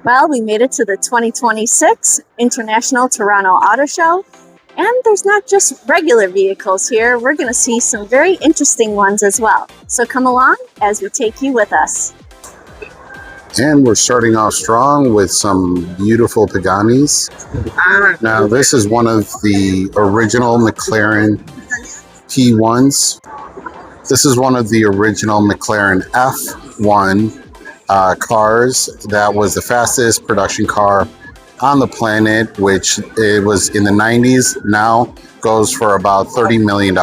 Well, we made it to the 2026 International Toronto Auto Show, and there's not just regular vehicles here. We're going to see some very interesting ones as well. So come along as we take you with us. And we're starting off strong with some beautiful Paganis. Now, this is one of the original McLaren P1s. This is one of the original McLaren F1 cars. That was the fastest production car on the planet, which it was in the 90s. Now goes for about $30 million.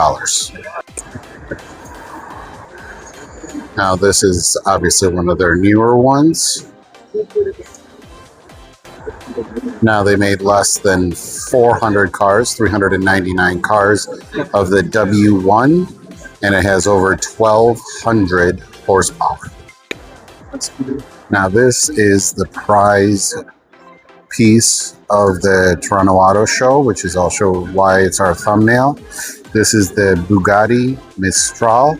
Now, this is obviously one of their newer ones. Now, they made less than 400 cars, 399 cars of the W1, and it has over 1,200 horsepower. Now, this is the prize piece of the Toronto Auto Show, which is also why it's our thumbnail. This is the Bugatti Mistral,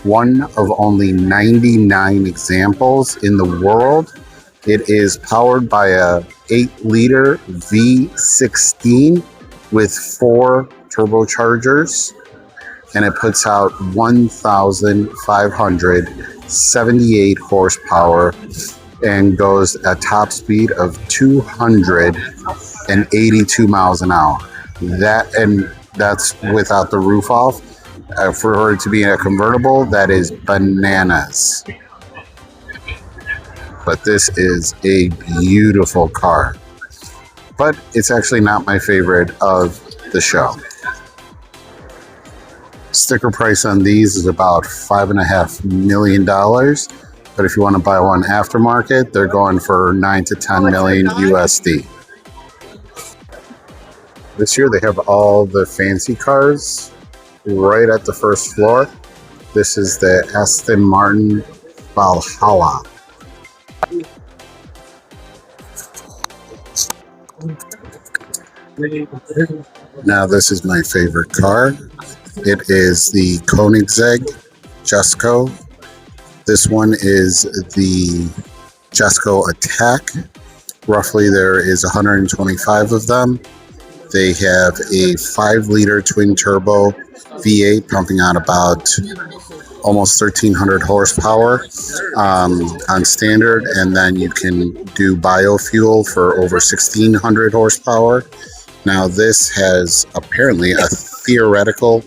one of only 99 examples in the world. It is powered by a 8-liter V16 with 4 turbochargers, and it puts out 1,578 horsepower and goes at top speed of 282 miles an hour. That's without the roof off. For it to be a convertible, that is bananas. But this is a beautiful car. But it's actually not my favorite of the show. Sticker price on these is about $5.5 million. But if you want to buy one aftermarket, they're going for 9 to 10 million USD. This year they have all the fancy cars right at the first floor. This is the Aston Martin Valhalla. Now, this is my favorite car. It is the Koigseg Jesco. This one is the Jesco Attack. Roughly there is 125 of them. They have a 5-liter twin turbo V8 pumping out about almost 1,300 horsepower on standard, and then you can do biofuel for over 1,600 horsepower. Now, this has apparently a theoretical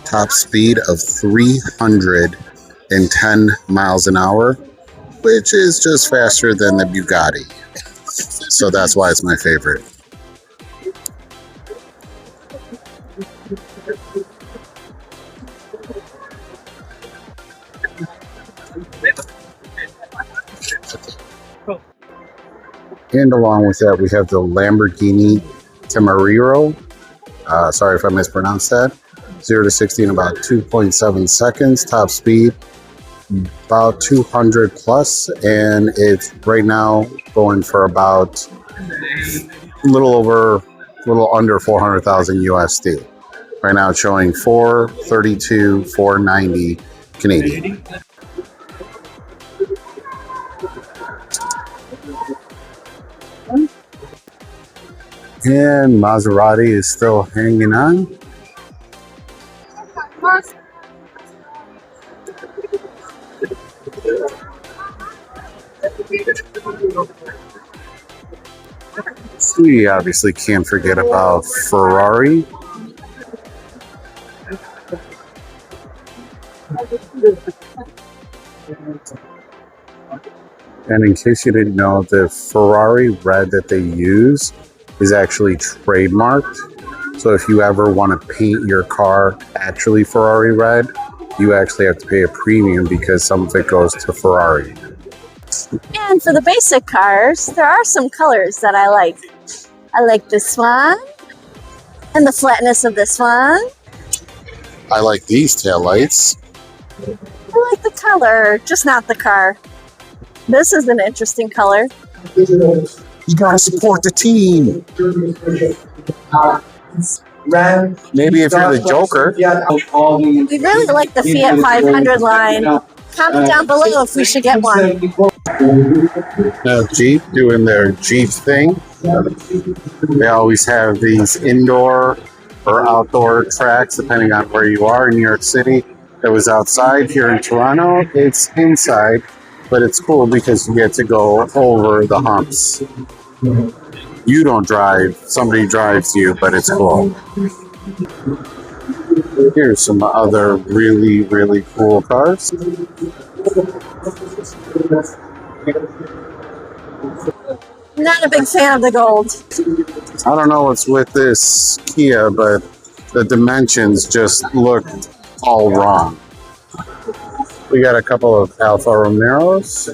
top speed of 310 miles an hour, which is just faster than the Bugatti. So that's why it's my favorite. And along with that, we have the Lamborghini Tamariro. Sorry if I mispronounced that. 0 to 60 in about 2.7 seconds. Top speed about 200 plus, and it's right now going for about a little under 400,000 USD. Right now it's showing 432, 490 Canadian. And Maserati is still hanging on. We obviously can't forget about Ferrari. And in case you didn't know, the Ferrari red that they use is actually trademarked. So if you ever want to paint your car actually Ferrari red, you actually have to pay a premium because some of it goes to Ferrari. And for the basic cars, there are some colors that I like. I like this one and the flatness of this one. I like these taillights. I like the color, just not the car. This is an interesting color. You gotta support the team. Maybe if you're the Joker. We really like the Fiat 500 line. Comment down below if we should get one. Now, Jeep doing their Jeep thing. They always have these indoor or outdoor tracks, depending on where you are in New York City. It was outside. Here in Toronto, it's inside, but it's cool because you get to go over the humps. You don't drive, somebody drives you, but it's cool. Here's some other really, really cool cars. Not a big fan of the gold. I don't know what's with this Kia, but the dimensions just look all wrong. We got a couple of Alfa Romeos.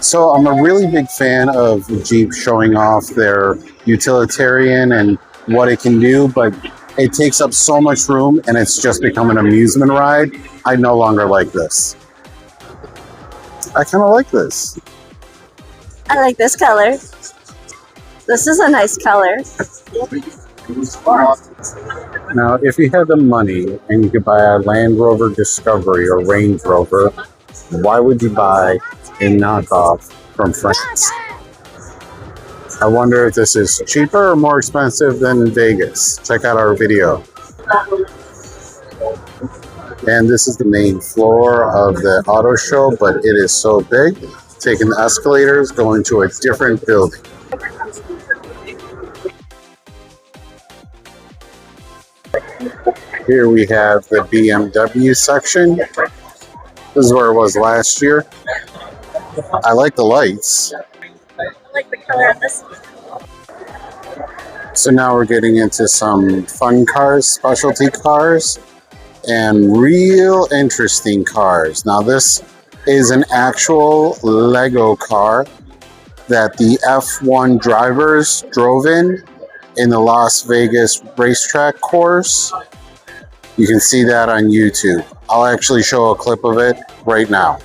So I'm a really big fan of Jeep showing off their utilitarian and what it can do, but it takes up so much room and it's just become an amusement ride. I no longer like this. I kind of like this. I like this color. This is a nice color. Now, if you had the money and you could buy a Land Rover Discovery or Range Rover, why would you buy a knockoff from France? I wonder if this is cheaper or more expensive than Vegas. Check out our video. And this is the main floor of the auto show, but it is so big. Taking the escalators, going to a different building. Here we have the BMW section. This is where it was last year. I like the lights. I like the color of this one. So now we're getting into some fun cars, specialty cars, and real interesting cars. Now this is an actual Lego car that the F1 drivers drove in the Las Vegas racetrack course. You can see that on YouTube. I'll actually show a clip of it right now.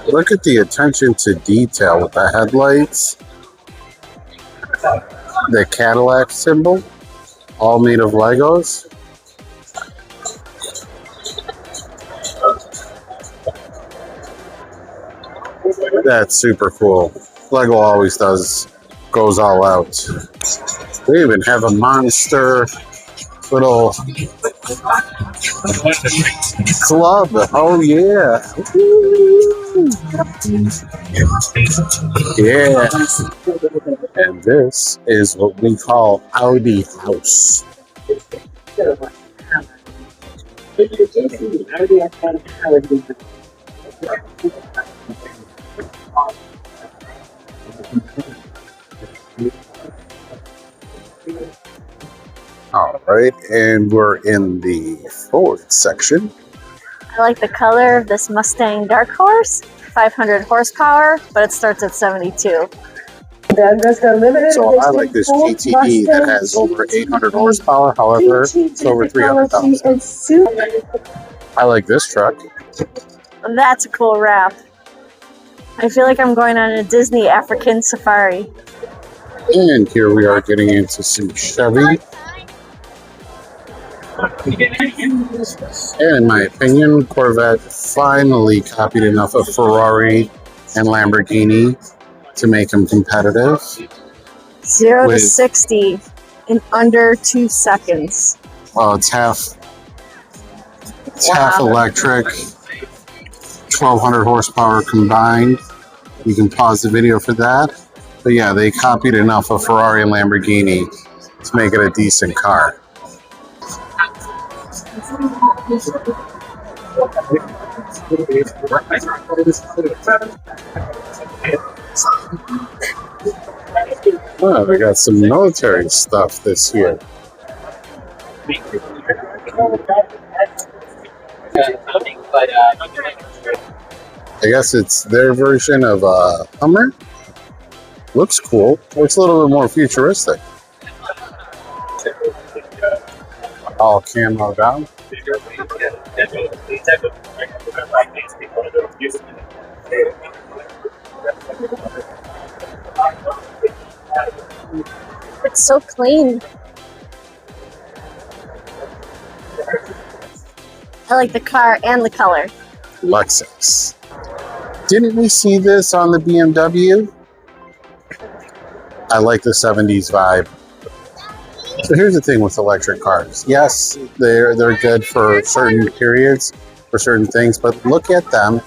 Look at the attention to detail with the headlights, the Cadillac symbol, all made of Legos. That's super cool. Lego always goes all out. They even have a monster little club. Oh yeah. Yeah. And this is what we call Audi House. All right, and we're in the Ford section. I like the color of this Mustang Dark Horse, 500 horsepower, but it starts at 72. So I like this GTE that has over 800 horsepower, however, it's over 300,000. I like this truck. That's a cool wrap. I feel like I'm going on a Disney African safari. And here we are getting into some Chevy. And in my opinion, Corvette finally copied enough of Ferrari and Lamborghini to make them competitive. 0 to 60 in under 2 seconds. Well, it's half electric, 1,200 horsepower combined. You can pause the video for that. But yeah, they copied enough of Ferrari and Lamborghini to make it a decent car. Oh, they got some military stuff this year. I guess it's their version of a Hummer. Looks cool. Looks a little bit more futuristic. All camo down. It's so clean. I like the car and the color. Lexus. Didn't we see this on the BMW? I like the 70s vibe. So here's the thing with electric cars. Yes, they're good for certain periods, for certain things, but look at them.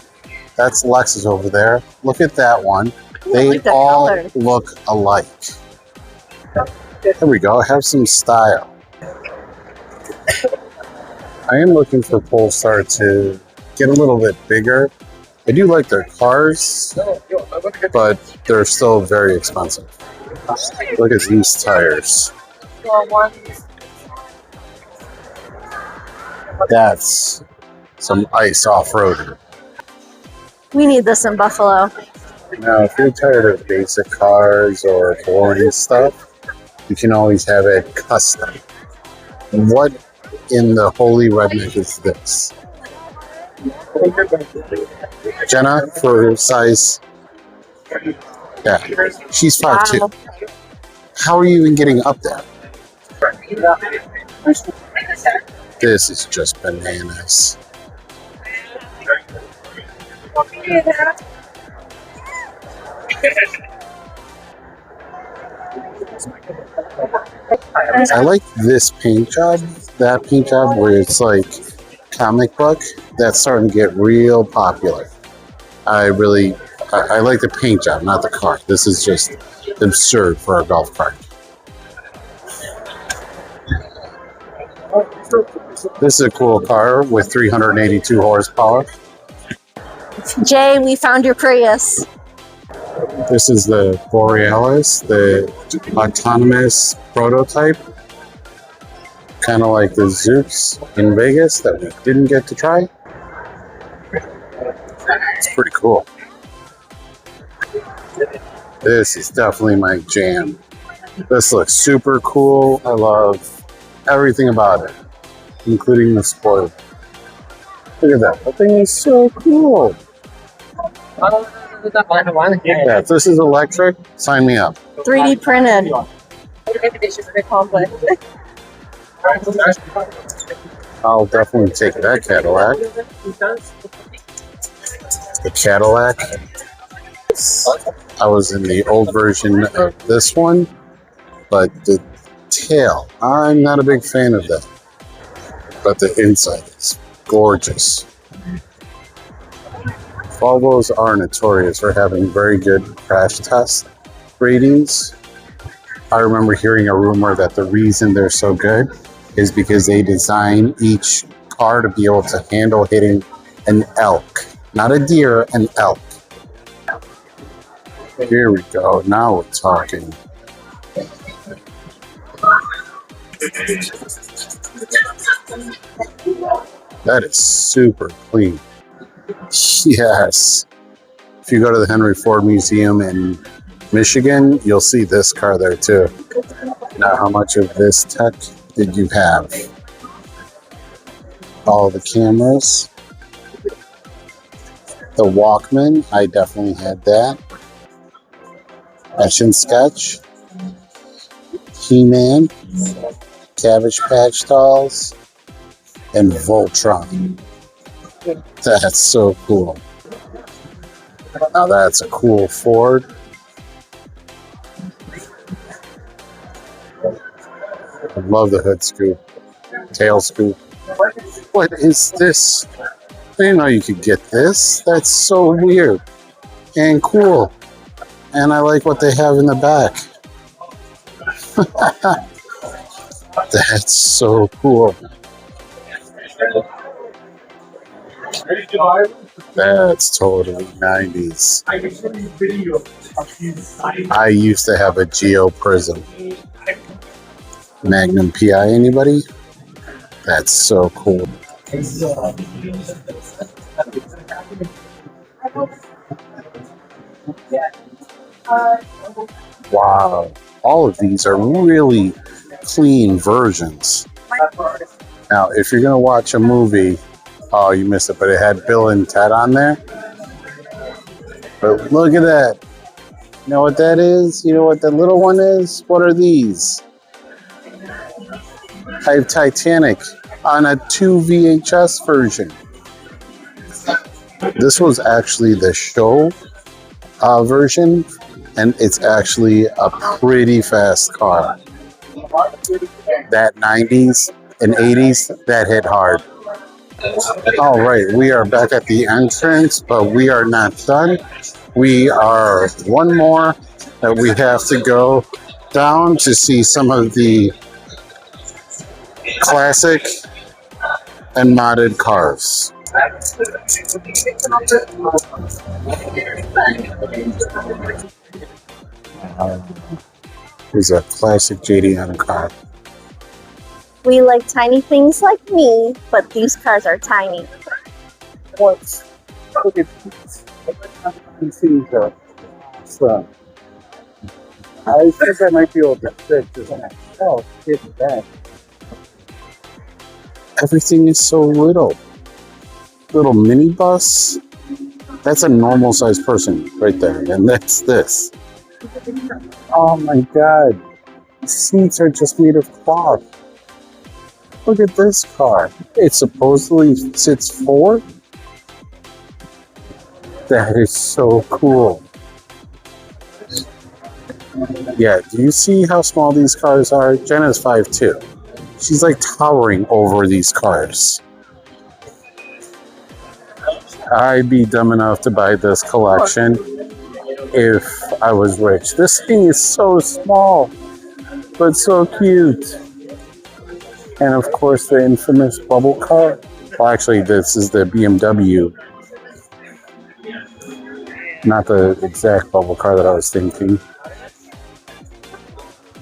That's Lexus over there. Look at that one. They like the all color. look alike. There we go. Have some style. I am looking for Polestar to get a little bit bigger. I do like their cars, but they're still very expensive. Look at these tires. That's some ice off-roader. We need this in Buffalo. Now, if you're tired of basic cars or boring stuff, you can always have it custom. What in the holy redneck is this? Jenna, for size, yeah, she's 5'2". Wow. How are you even getting up there? This is just bananas. I like this paint job, that paint job where it's like comic book. That's starting to get real popular. I like the paint job, not the car. This is just absurd for a golf cart. This is a cool car with 382 horsepower. Jay, we found your Prius. This is the Borealis, the autonomous prototype. Kind of like the Zoops in Vegas that we didn't get to try. It's pretty cool. This is definitely my jam. This looks super cool. I love everything about it, including the spoiler. Look at that. That thing is so cool. Yeah, if this is electric, sign me up. 3D printed. I'll definitely take that Cadillac. The Cadillac. I was in the old version of this one, but the tail, I'm not a big fan of that. But the inside is gorgeous. Volvos are notorious for having very good crash test ratings. I remember hearing a rumor that the reason they're so good is because they design each car to be able to handle hitting an elk. Not a deer, an elk. Here we go. Now we're talking. That is super clean. Yes. If you go to the Henry Ford Museum in Michigan, you'll see this car there too. Now, how much of this tech did you have? All the cameras. The Walkman, I definitely had that. Etch and Sketch. He-Man. Cabbage Patch Dolls. And Voltron. That's so cool. Now that's a cool Ford. I love the hood scoop. Tail scoop. What is this? I didn't know you could get this. That's so weird and cool. And I like what they have in the back. That's so cool. That's totally 90s. I used to have a Geo Prism. Magnum PI, anybody? That's so cool. Wow. All of these are really clean versions. Now, if you're going to watch a movie, oh, you missed it, but it had Bill and Ted on there. But look at that. You know what that is? You know what that little one is? What are these? I have Titanic on a 2 VHS version. This was actually the show version, and it's actually a pretty fast car. That 90s and 80s, that hit hard. All right, we are back at the entrance, but we are not done. We are one more that we have to go down to see some of the classic and modded cars. Here's a classic JDM car. We like tiny things like me, but these cars are tiny. What? Look at these. So, I think I might be able to fit this. Oh, look at that. Everything is so little. Little minibus. That's a normal sized person right there. And that's this. Oh my god. The seats are just made of cloth. Look at this car. It supposedly sits 4. That is so cool. Yeah, do you see how small these cars are? Jenna's 5'2". She's like towering over these cars. I'd be dumb enough to buy this collection if I was rich. This thing is so small, but so cute. And of course, the infamous bubble car. Well, actually, this is the BMW. Not the exact bubble car that I was thinking.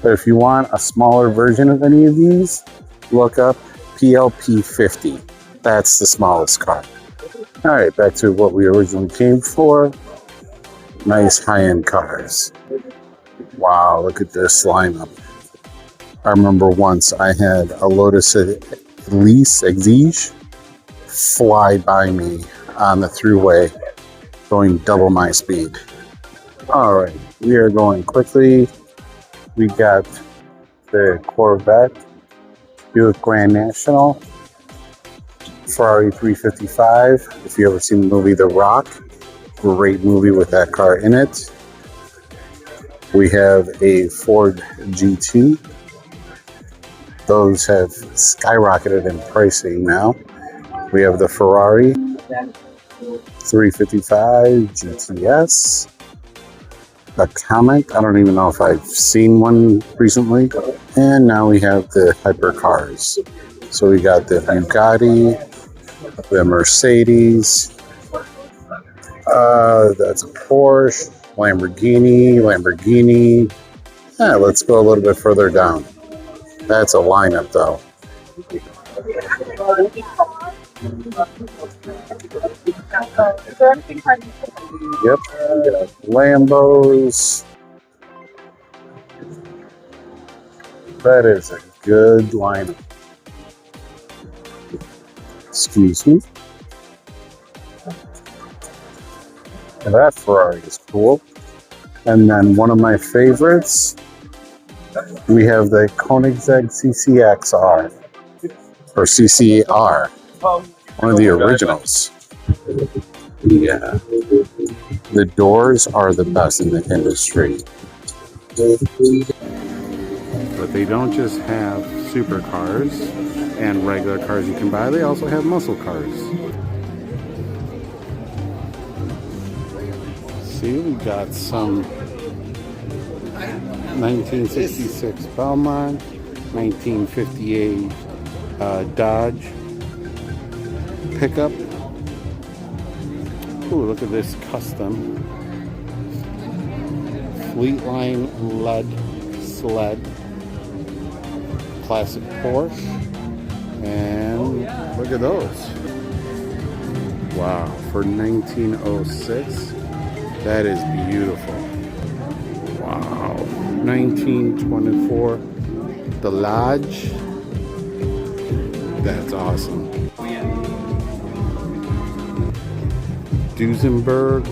But if you want a smaller version of any of these, look up PLP 50. That's the smallest car. All right, back to what we originally came for. Nice high-end cars. Wow, look at this lineup. I remember once I had a Lotus Elise Exige fly by me on the thruway going double my speed. All right, we are going quickly. We got the Corvette, Buick Grand National, Ferrari 355. If you ever seen the movie The Rock, great movie with that car in it. We have a Ford GT. Those have skyrocketed in pricing now. We have the Ferrari 355 GTS. A Comet. I don't even know if I've seen one recently. And now we have the Hypercars. So we got the Bugatti, the Mercedes, that's a Porsche, Lamborghini. Yeah, let's go a little bit further down. That's a lineup though. Yep, we got Lambos. That is a good lineup. Excuse me. And that Ferrari is cool. And then one of my favorites, we have the Koigseg CCXR, or CCR, one of the originals. Yeah. The doors are the best in the industry. But they don't just have supercars and regular cars you can buy, they also have muscle cars. See, we got some 1966 Belmont. 1958 Dodge pickup. Ooh, look at this custom Fleetline LED sled, classic Porsche, and look at those. Wow, for 1906, that is beautiful. Wow, 1924, the Lodge, that's awesome. Duesenberg,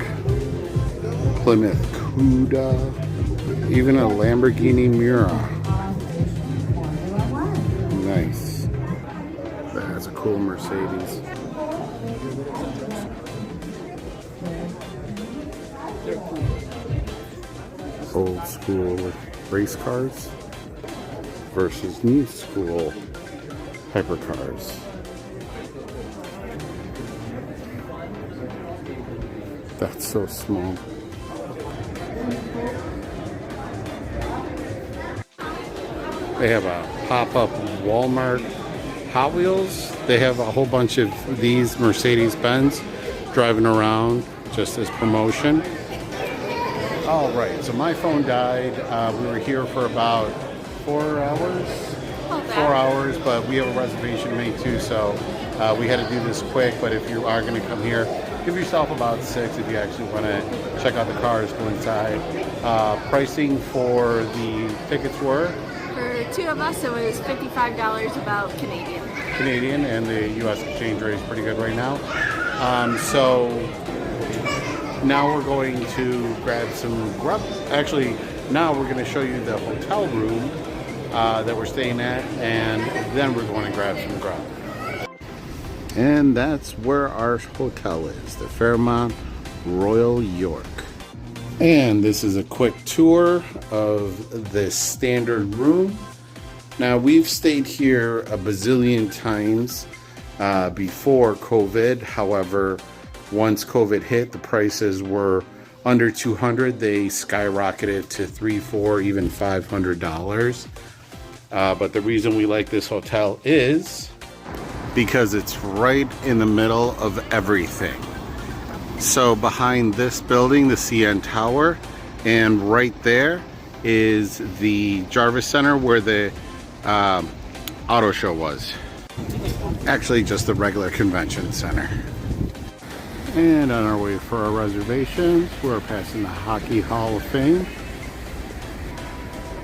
Plymouth Cuda, even a Lamborghini Miura. Nice. That's a cool Mercedes. Old school race cars versus new school hypercars. That's so small. They have a pop-up Walmart Hot Wheels. They have a whole bunch of these Mercedes-Benz driving around just as promotion. All right, so my phone died. We were here for about 4 hours. 4 hours, but we have a reservation made too, so we had to do this quick. But if you are going to come here, give yourself about 6 if you actually want to check out the cars, go inside. Pricing for the tickets were? For 2 of us, it was $55 about Canadian. And the U.S. exchange rate is pretty good right now. So now we're going to grab some grub. Actually, now we're going to show you the hotel room that we're staying at, and then we're going to grab some grub. And that's where our hotel is, the Fairmont Royal York. And this is a quick tour of the standard room. Now, we've stayed here a bazillion times before COVID. However, once COVID hit, the prices were under $200. They skyrocketed to $300, $400, even $500. But the reason we like this hotel is because it's right in the middle of everything. So behind this building, the CN Tower, and right there is the Jarvis Center where the auto show was. Actually, just the regular convention center. And on our way for our reservations, we're passing the Hockey Hall of Fame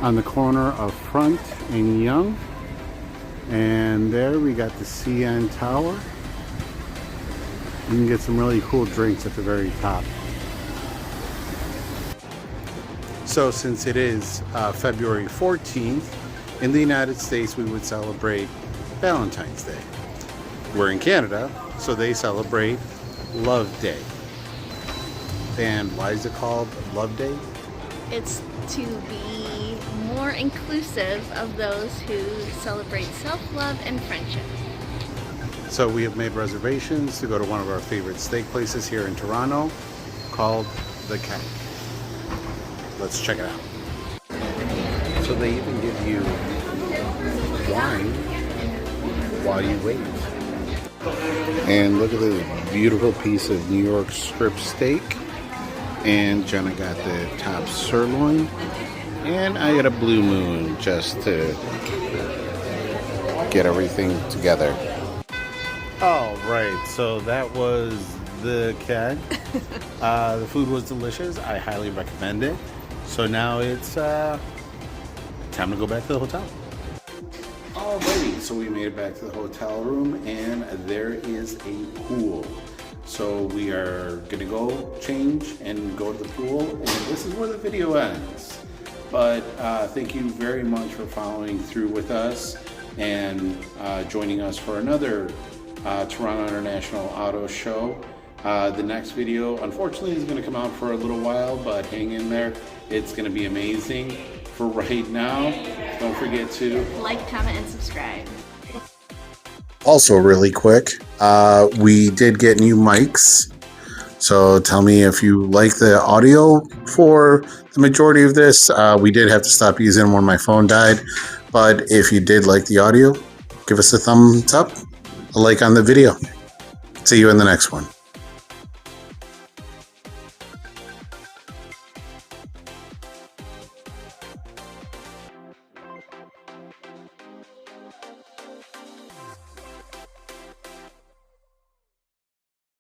on the corner of Front and Young. And there we got the CN Tower. You can get some really cool drinks at the very top. So since it is February 14th, in the United States we would celebrate Valentine's Day. We're in Canada, so they celebrate Love Day. And why is it called Love Day? It's to be more inclusive of those who celebrate self-love and friendship. So we have made reservations to go to one of our favorite steak places here in Toronto called The Keg. Let's check it out. So they even give you wine while you wait. And look at this beautiful piece of New York strip steak. And Jenna got the top sirloin. And I got a Blue Moon just to get everything together. All right, so that was The Keg. The food was delicious. I highly recommend it. So now it's time to go back to the hotel. Alrighty, so we made it back to the hotel room, and there is a pool. So we are gonna go change and go to the pool, and this is where the video ends. But thank you very much for following through with us and joining us for another Toronto International Auto Show. The next video, unfortunately, is going to come out for a little while, but hang in there. It's going to be amazing. For right now, don't forget to like, comment, and subscribe. Also, really quick, we did get new mics. So tell me if you like the audio for the majority of this. We did have to stop using them when my phone died. But if you did like the audio, give us a thumbs up, a like on the video. See you in the next one.